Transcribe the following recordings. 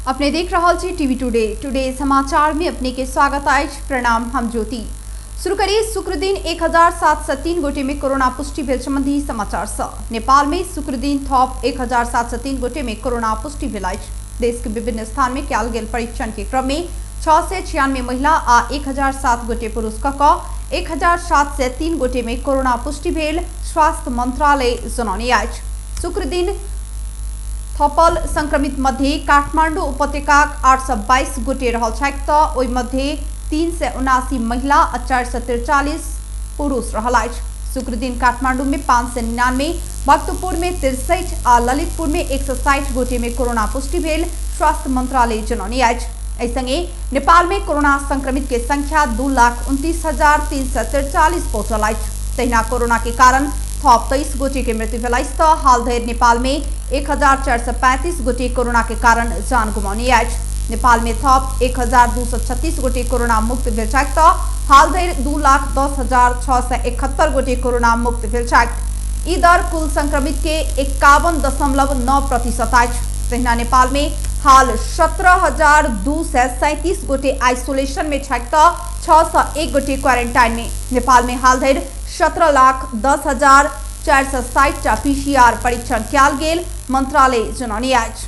अपने देख रहा टीवी टुडे समाचार में अपने के स्वागत है। प्रणाम, हम ज्योति। शुरू करिए शुक्र दिन 1703 गोटे में कोरोना पुष्टि भेल संबंधी समाचार स। नेपाल में शुक्र दिन थप 1703 गोटे में कोरोना पुष्टि भेल। देश के विभिन्न स्थान में कयल गेल परीक्षण के क्रम में 696 महिला आ 1007 गोटे पुरुष कऽ 1703 गोटे में कोरोना पुष्टि भेल स्वास्थ्य मंत्रालय जनौने अछि। शुक्र दिन थपल संक्रमित मध्य काठमाडौँ उपत्यका 822 गोटे रहल छथि तऽ ओहि मध्य 379 महिला आ 443 पुरुष रहल अछि। शुक्र दिन काठमाडौँ में 599, भक्तपुर में 63 आ ललितपुर में 160 गोटे में कोरोना पुष्टि भेल स्वास्थ्य मंत्रालय जनौने अछि। एहि संगे नेपाल में कोरोना संक्रमित के संख्या 2,29,343 पहुंचल अछि। तहिना कोरोना के कारण थप 23 गोटे के मृत्यु भेल अछि तऽ हाल धरि नेपाल में 1435 गोटे कोरोना के कारण जान गुमाउने अछि। नेपाल में थप 1236 गोटे कोरोना मुक्त भेल छथि तऽ हाल धरि 2,10,671 गोटे कोरोना मुक्त भेल छथि। ई दर कुल संक्रमित के 51.9% अछि। तहिना नेपाल में हाल 17,237 गोटे आइसोलेशन में छथि तऽ 601 गोटे क्वारेंटाइन में। नेपाल में हाल धरि 17,10,460 PCR परीक्षण कयल गेल मंत्रालय जनौने अछि।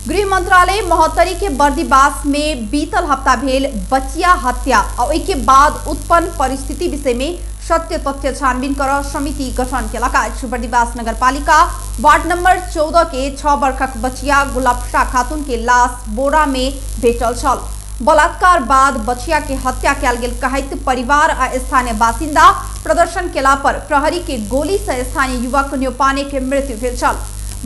गृह मंत्रालय महोत्तरी के बर्दीवास में बीतल हफ्ता भेल बचिया हत्या और ओहि बाद उत्पन्न परिस्थिति विषय में सत्य तथ्य छानबीन कर समिति गठन केलक अछि। बर्दीवास नगरपालिका वार्ड नंबर 14 के 6 वर्षक बचिया गुलाबशा खातून के लाश बोरा में भेटल छल। बलात्कार बाद बचिया के हत्या कयल गेल कहैत परिवार आ स्थानीय बासिंदा प्रदर्शन केला पर प्रहरी के गोली से स्थानीय युवक न्यौपाने के मृत्यु भेल छल।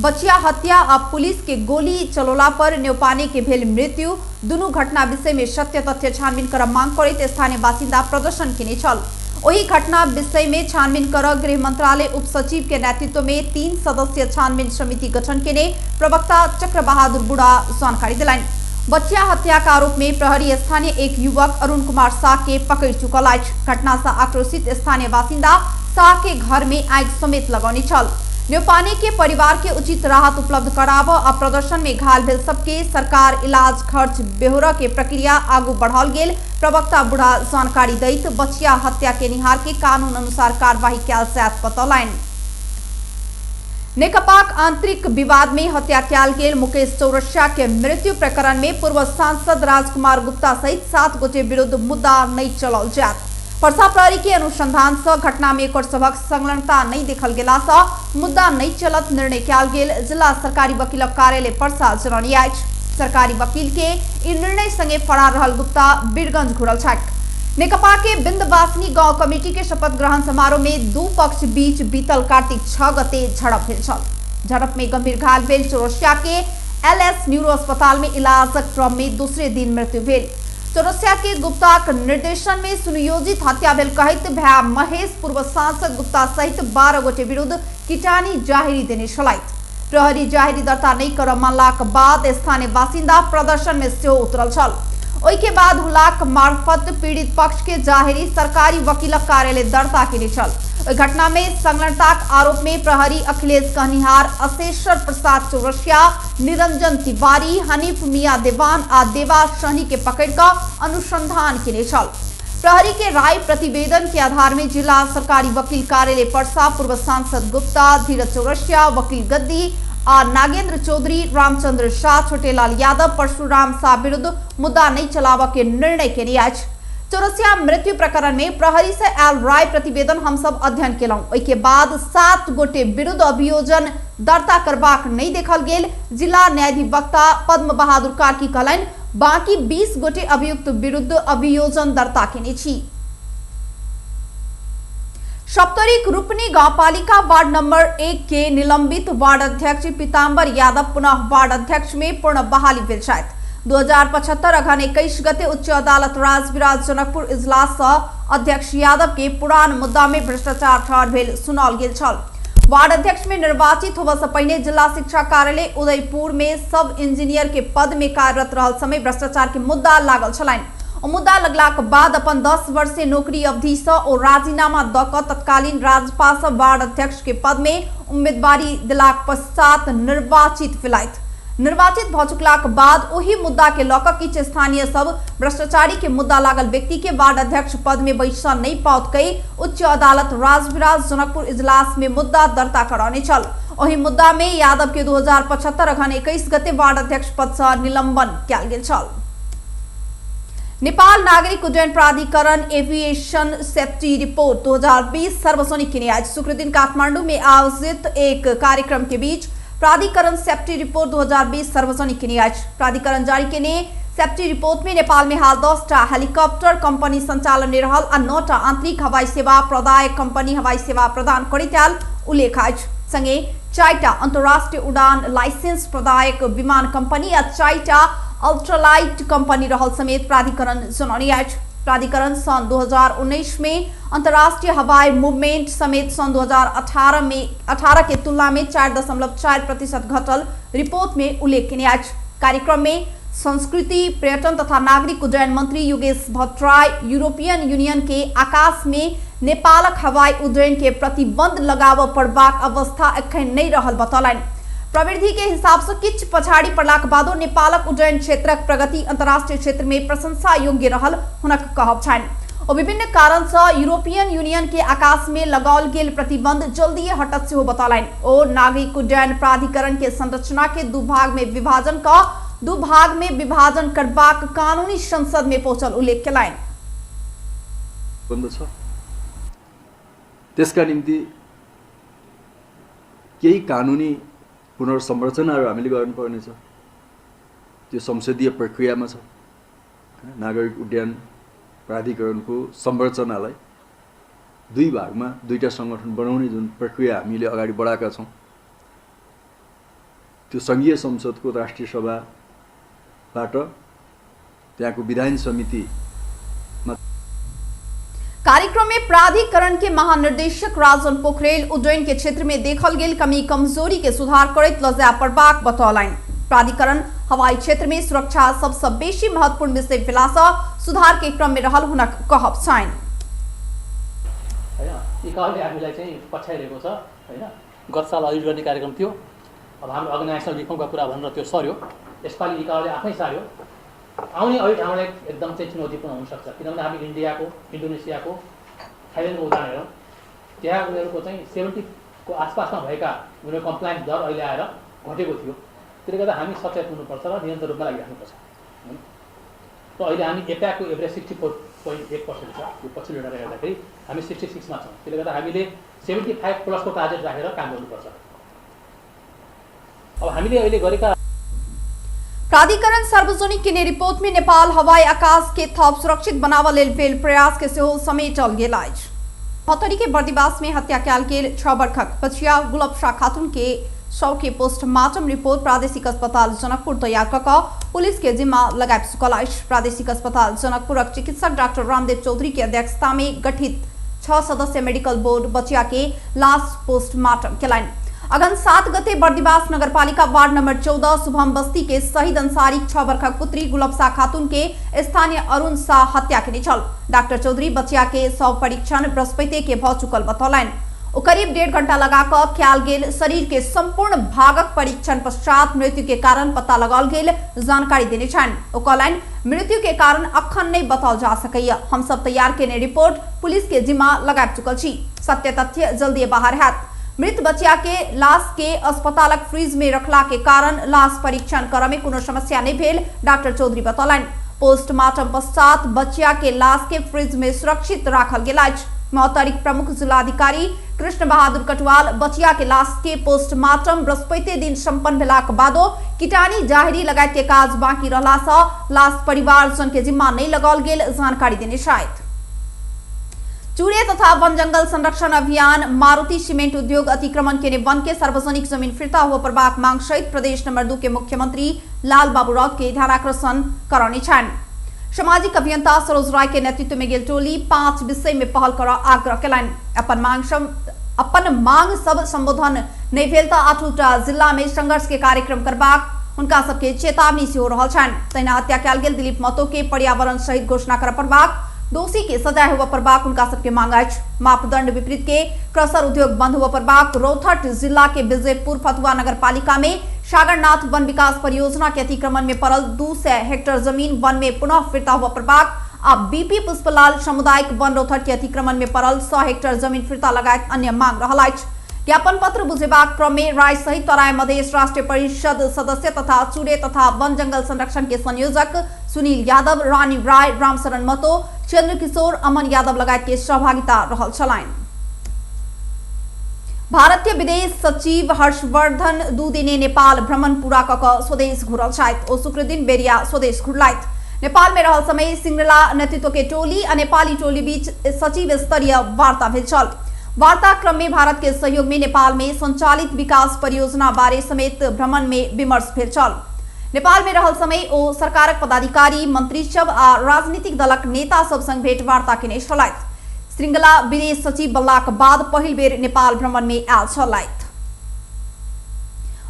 बचिया हत्या आ पुलिस के गोली चलोला पर न्यौपाने के भेल मृत्यु दुनू घटना विषय में सत्य तथ्य छानबीन कर मांग करैत स्थानीय बासिंदा प्रदर्शन केने छल। ओही घटना विषय में छानबीन कर गृह मंत्रालय उप सचिव के नेतृत्व में 3 सदस्यीय छानबीन समिति गठन केने प्रवक्ता चक्र बहादुर बुढ़ा जानकारी दिलाइन। बचिया हत्या का आरोप में प्रहरी स्थानीय एक युवक अरुण कुमार शाह के पकड़ चुकल अछि। घटना से आक्रोशित स्थानीय बासिंदा शाह के घर में आग समेत लगौने छल। न्यौपाने के परिवार के उचित राहत उपलब्ध कराब आ प्रदर्शन में घायल भेल सबके सरकार इलाज खर्च बेहोरा के प्रक्रिया आगू बढ़ाल गेल प्रवक्ता बुढ़ा जानकारी दैत बचिया हत्या के निहार के कानून अनुसार कार्यवाही कयल जायत बतौलनि। नेकपाक आंतरिक विवाद में हत्या कयल गेल मुकेश चौरसिया के मृत्यु प्रकरण में पूर्व सांसद राजकुमार गुप्ता सहित 7 गोटे विरुद्ध मुद्दा नहीं चलाओल जायत। पर्सा प्रहरी के अनुसंधान से घटना में एकर सभक संलग्नता नहीं देखल गेला से मुद्दा नहीं चलत निर्णय कयल गेल जिला सरकारी वकीलक कार्यालय पर्सा जनौने अछि। सरकारी वकील के ई निर्णय संगे फरार रहल गुप्ता वीरगंज घुरल छथि। नेकपा के बिंदवासिनी गांव कमेटी के शपथ ग्रहण समारोह में दू पक्ष बीच बीतल कार्तिक 6 गते झड़प भेल छल। झड़प में गंभीर घायल भेल चौरसिया के LS न्यूरो अस्पताल में इलाजक क्रम में दूसरे दिन मृत्यु भेल। चौरसिया के गुप्ताक निर्देशन में सुनियोजित हत्या भेल कहैत भाई महेश पूर्व सांसद गुप्ता सहित 12 गोटे विरुद्ध कीटानी जाहिरी देने छलथि। प्रहरी जाहिरी दर्ता नहीं कर मानलाक बाद स्थानीय बासिंदा प्रदर्शन में सेहो उतरल छल। ओहि के बाद हुलाक मार्फत पीड़ित पक्ष के जाहिरी सरकारी वकीलक कार्यालय दर्ता केने छल। ओहि घटना में संलग्नताक आरोप में प्रहरी अखिलेश कहनिहार, अशेश्वर प्रसाद चौरसिया, निरंजन तिवारी, हनीफ मिया देवान आ देवा सहनी के पकड़ कर अनुसंधान केने छल। प्रहरी के राय प्रतिवेदन के आधार में जिला सरकारी वकील कार्यालय पर्सा पूर्व सांसद गुप्ता, धीरज चौरसिया, वकील गद्दी आ नागेंद्र चौधरी, रामचंद्र शाह, छोटेलाल यादव, परशुराम शाह विरुद्ध मुद्दा नहीं चलाव के निर्णय केने अछि। चौरसिया मृत्यु प्रकरण में प्रहरी से आयल राय प्रतिवेदन हम सब अध्ययन केलहुं। ओहि के बाद 7 गोटे विरुद्ध अभियोजन दर्ता करबाक नहीं देखल गेल। जिला न्यायाधिवक्ता पद्म बहादुर कार्की कहलनि बाकी 20 गोटे अभियुक्त विरुद्ध अभियोजन दर्ता केने छी। सप्तरी रूपनी गांवपालिका वार्ड नंबर 1 के निलंबित वार्ड अध्यक्ष पीताम्बर यादव पुनः वार्ड अध्यक्ष में पूर्ण बहाली भेल छथि। 2075 अघन 21 गते उच्च अदालत राजविराज जनकपुर इजलास से अध्यक्ष यादव के पुरान मुद्दा में भ्रष्टाचार ठहर भेल सुनाल गेल छल। वार्ड अध्यक्ष में निर्वाचित होबा से पहले जिला शिक्षा कार्यालय उदयपुर में सब इंजीनियर के पद में कार्यरत रहल समय भ्रष्टाचार के मुद्दा लागल छलनि। मुद्दा लगलाक बाद अपन 10 वर्षीय नौकरी अवधि से और राजीनामा द क तत्कालीन राज्यपाल वार्ड अध्यक्ष के पद में उम्मीदवारी दिलाक पश्चात निर्वाचित भेलथि। निर्वाचित भ चुकलाक बाद ओही मुद्दा के लऽ कऽ किछु स्थानीय सब भ्रष्टाचारी के मुद्दा लागल व्यक्ति के वार्ड अध्यक्ष पद में बैसा नहीं पाओत कई उच्च अदालत राजविराज जनकपुर इजलास में मुद्दा दर्ता कराने चल। ओही मुद्दा में यादव के 2075 अघन 21 गते वार्ड अध्यक्ष पद से निलंबन कयल गेल छल। नेपाल नागरिक उड्डयन प्राधिकरण एविएशन सेफ्टी रिपोर्ट 2020 सार्वजनिक किने आज शुक्र दिन काठमांडू में आयोजित एक कार्यक्रम के बीच प्राधिकरण सेफ्टी रिपोर्ट 2020 सार्वजनिक किने आज प्राधिकरण जारी किने सेफ्टी रिपोर्ट में नेपाल में हाल 10टा हेलीकॉप्टर कंपनी संचालन में रहल आ 9टा आंतरिक हवाई सेवा प्रदायक कंपनी हवाई सेवा प्रदान करिताल उल्लेख आज संगे 4टा अंतर्राष्ट्रीय उड़ान लाइसेंस प्रदायक विमान कंपनी आ 4टा अल्ट्रालाइट कंपनी रहल समेत प्राधिकरण जनौनी आज। प्राधिकरण सन 2019 में अंतर्राष्ट्रीय हवाई मूवमेंट समेत सन 2018 के तुलना में 4.4% घटल रिपोर्ट में उल्लेख किने आज। कार्यक्रम में संस्कृति पर्यटन तथा नागरिक उड्डयन मंत्री योगेश भट्टराई यूरोपियन यूनियन के आकाश में नेपालक हवाई उड्डयन के प्रतिबंध लगाव पड़बाक अवस्था एखन नहीं रहल बतौलनि। प्रवृत्ति के हिसाब से किछ पछाड़ी पड़लाक बादो नेपालक उड्डयन क्षेत्रक प्रगति अंतर्राष्ट्रीय क्षेत्र में प्रशंसा योग्य रहल हुनक कहब छनि। ओ विभिन्न कारण से यूरोपियन यूनियन के आकाश में लगाओल गेल प्रतिबंध जल्दी हटत सेहो बतौलनि। ओ नागरिक उड्डयन प्राधिकरण के संरचना के दू भाग में विभाजन करबाक कानूनी संसद में पहुंचल उल्लेख केलनि। त्यसका निम्ति केही कानूनी पुनर्संरचनाहरू हामीले गर्नुपर्नेछ। त्यो संसदीय प्रक्रियामा छ। नागरिक उड्डयन प्राधिकरणको संरचनालाई दुई भागमा दुईटा संगठन बनाउने जुन प्रक्रिया हामीले अगाडि बढाएका छौं, त्यो संघीय संसदको राष्ट्रिय सभाबाट त्यहाँको विधान समिति। कार्यक्रम में प्राधिकरण के महानिर्देशक राजन पोखरेल उड्डयन के क्षेत्र में देखल गेल कमी कमजोरी के सुधार करैत लजा पड़बाक बतौलनि। प्राधिकरण हवाई क्षेत्र में सुरक्षा सबसे बेसी महत्वपूर्ण विषय भेलासँ सुधार के क्रम में रहल हुनक कहब छनि। हैन इकाले हामीलाई चाहिँ पछ्याइरहेको छ हैन। गत साल आयोजना गर्ने कार्यक्रम थियो। अब हाम्रो अर्गनाइजेसनल रिफर्मका कुरा भनेर त्यो सर्यो। यसपालि इकाले आफै सार्यो। आउने अहिले ठाउँलाई एकदम चाहिँ चुनौतीपूर्ण हुन सक्छ, किनभने हामी इन्डियाको, इन्डोनेसियाको, थाइल्यान्डको उदाहरण हेरौँ। त्यहाँ उनीहरूको चाहिँ 70 को आसपासमा भएका उनीहरूको कम्प्लायन्स दर अहिले आएर घटेको थियो। त्यसले गर्दा हामी सचेत हुनुपर्छ र निरन्तर रूपमा लागिराख्नुपर्छ। र अहिले हामी एप्याकको एभरेज 64.1% छ। यो पछिल्लो डाटा हेर्दाखेरि हामी 66 मा छौँ। त्यसले गर्दा हामीले 75 प्लसको टार्गेट राखेर काम गर्नुपर्छ। अब हामीले अहिले गरेका प्राधिकरण सार्वजनिक किने रिपोर्ट में नेपाल हवाई आकाश के थप सुरक्षित बनाव लेल भेल प्रयास के सेहो समेटल गेल अछि। 72 के बर्दिवास में हत्या कयल गेल 6 वर्षक बचिया गुलबशा खातून के शव के पोस्टमार्टम रिपोर्ट प्रादेशिक अस्पताल जनकपुर तैयार कऽ पुलिस के जिम्मा लगाए चुकल अछि। प्रादेशिक अस्पताल जनकपुरक चिकित्सक डॉक्टर रामदेव चौधरी के अध्यक्षता में गठित 6 सदस्य मेडिकल बोर्ड बचिया के लाश पोस्टमार्टम केलनि। अगन 7 गते बर्दिवास नगरपालिका वार्ड नंबर 14 शुभम बस्ती के शहीद अंसारी 6 वर्षक पुत्री गुलबशा खातून के स्थानीय अरुण शाह हत्या के छल। डॉक्टर चौधरी बचिया के शव परीक्षण बृहस्पति के भ चुकल बतौलनि। ओ करीब 1.5 घंटा लगाकर कयल गेल शरीर के संपूर्ण भागक परीक्षण पश्चात मृत्यु के कारण पता लगाओल गेल जानकारी देने छन्। ओ कहलनि मृत्यु के कारण अखन नहीं बताओल जा सकैया। हम सब तैयार केने रिपोर्ट पुलिस के जिम्मा लगाए चुकल छी। सत्य तथ्य जल्दी बाहर हैत। मृत बचिया के लाश के अस्पतालक फ्रीज में रखला के कारण लाश परीक्षण करय में कोनो समस्या नहीं भेल डॉक्टर चौधरी बतौलनि। पोस्टमार्टम पश्चात बचिया के लाश के फ्रीज में सुरक्षित राखल गेल अछि। मौतरिक प्रमुख जिलाधिकारी कृष्ण बहादुर कटवाल बचिया के लाश के पोस्टमार्टम बृहस्पति दिन संपन्न भेलाक बादो कीटानी जाहिरी लगायत के काज बाकी रहला सँ लाश परिवारजन के जिम्मा नहीं लगाओल गेल जानकारी देने शायद। चूरे तथा वन जंगल संरक्षण अभियान मारुति सीमेंट उद्योग अतिक्रमण के वन के सार्वजनिक जमीन फिर्ता हुआ प्रभाग मांग सहित प्रदेश नंबर 2 के मुख्यमंत्री लाल बाबू राउत के ध्यानाकर्षण कराने छन्। सामाजिक अभियंता सरोज राय के नेतृत्व में गेल टोली 5 विषय में पहल कर आग्रह केलनि। अपन मांग सब संबोधन नहीं भेल तऽ 8टा जिला में संघर्ष के कार्यक्रम करबाक उनका सबके चेतावनी से हो रहल छन्। तहिना हत्या कयल गेल दिलीप महतो के पर्यावरण सहित घोषणा कर प्रभाग दोषी के सजाए हुआ प्रभाग उनका सबके मांग अछि। मापदंड विपरीत के क्रसर उद्योग बंद हुआ प्रभाग रौथट जिला के विजयपुर फतुहा नगर पालिका में सागरनाथ वन विकास परियोजना के अतिक्रमण में पड़ल 200 हेक्टेयर जमीन वन में पुनः फिरता हुआ प्रभाग अब बीपी पुष्पलाल सामुदायिक वन रौथर के अतिक्रमण में पड़ल 100 हेक्टेयर जमीन फिरता लगायत अन्य मांग रहल अछि। ज्ञापन पत्र बुझेबाक क्रम में राय सहित तराई मधेश राष्ट्रीय परिषद सदस्य तथा चूड़े तथा वन जंगल संरक्षण के संयोजक सुनील यादव, रानी राय, रामशरण महतो, चंद्र किशोर, अमन यादव लगायत के सहभागिता रहल छलाइन। भारतीय विदेश सचिव हर्षवर्धन 2 दिने नेपाल भ्रमण पूरा कक स्वदेश घुरल छथि। ओ शुक्र दिन बेरिया स्वदेश घुरलथि। नेपाल में रहल समय सिंगला नेतृत्व के टोली और नेपाली टोली बीच सचिव स्तरीय वार्ता भेल छल। वार्ता क्रम में भारत के सहयोग में नेपाल में संचालित विकास परियोजना बारे समेत भ्रमण में विमर्श भेल छल। नेपाल में रहल समय ओ सरकारक पदाधिकारी, मंत्री सब आ राजनीतिक दलक नेता सब संग भेंटवार्ता केने छलथि। श्रृंखला विदेश सचिव बनलाक बाद पहिल बेर नेपाल भ्रमण में आयल छलथि।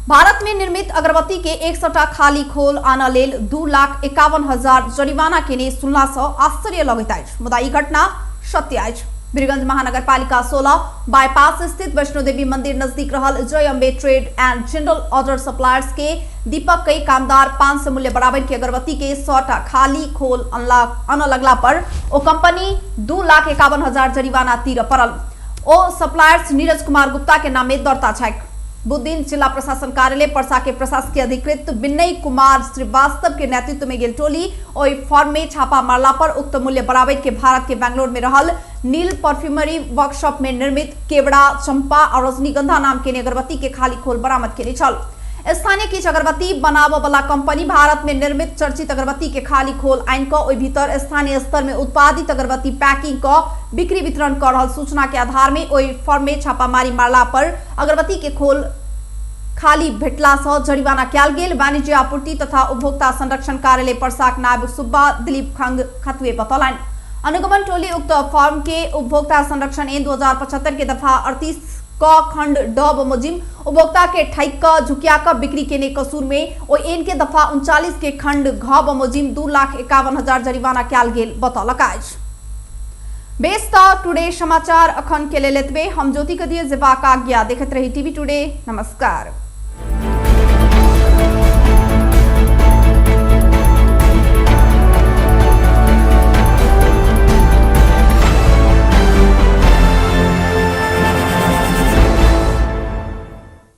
भारत में निर्मित अगरबत्ती के 100 खाली खोल आन लेल 2,51,000 जरिवाना केने सुनला सँ आश्चर्य लगैत अछि, मुदा ई घटना सत्य अछि। वीरगंज महानगरपालिका 16 बाईपास स्थित वैष्णो देवी मंदिर नजदीक रहल जय Ambe trade and general order suppliers के दीपक कई कामदार 500 मूल्य बराबर की अगरबत्ती के 100 खाली खोल अन लगला पर ओ कंपनी 2,51,000 जरिवाना तीर पड़ल। ओ सप्लायर्स नीरज कुमार गुप्ता के नाम में दर्ता छैक। बुधदिन जिला प्रशासन कार्यालय पर्सा के प्रशासकीय अधिकृत विनय कुमार श्रीवास्तव के नेतृत्व में गेल टोली ओई फॉर्म में छापा मारला पर उक्त मूल्य बराबर के भारत के बेंगलोर में रहल नील परफ्यूमरी वर्कशॉप में निर्मित केवड़ा, चंपा और रजनीगंधा नाम के अगरबत्ती के खाली खोल बरामद केने छल। स्थानीय किछ अगरबत्ती बनाबय वाला कंपनी भारत में निर्मित चर्चित अगरबत्ती के खाली खोल आइन क ओई भीतर स्थानीय स्तर में उत्पादित अगरबत्ती पैकिंग क बिक्री वितरण कर रहल सूचना के आधार में ओई फर्म में छापामारी मारला पर अगरबत्ती के खोल खाली भेटला सँ जरिवाना कयल गेल। वाणिज्य आपूर्ति तथा उपभोक्ता संरक्षण कार्यालय पर्साक नायब सुब्बा दिलीप खंग खतुए बतौलन। अनुगमन टोली उक्त फर्म के उपभोक्ता संरक्षण ऐन 2075 के दफा 38 क खंड ड बमोजिम उपभोक्ता के ठैक क झुकिया क बिक्री केने कसूर में ओ एन के दफा 39 के खंड घ बमोजिम 2,51,000 जरिवाना कयल गेल बतौलक अछि। बेस्ता टुडे समाचार अखन के लेल एतबे। हम ज्योति के दिए जेबाक आज्ञा। देखत रही टीवी टुडे। नमस्कार।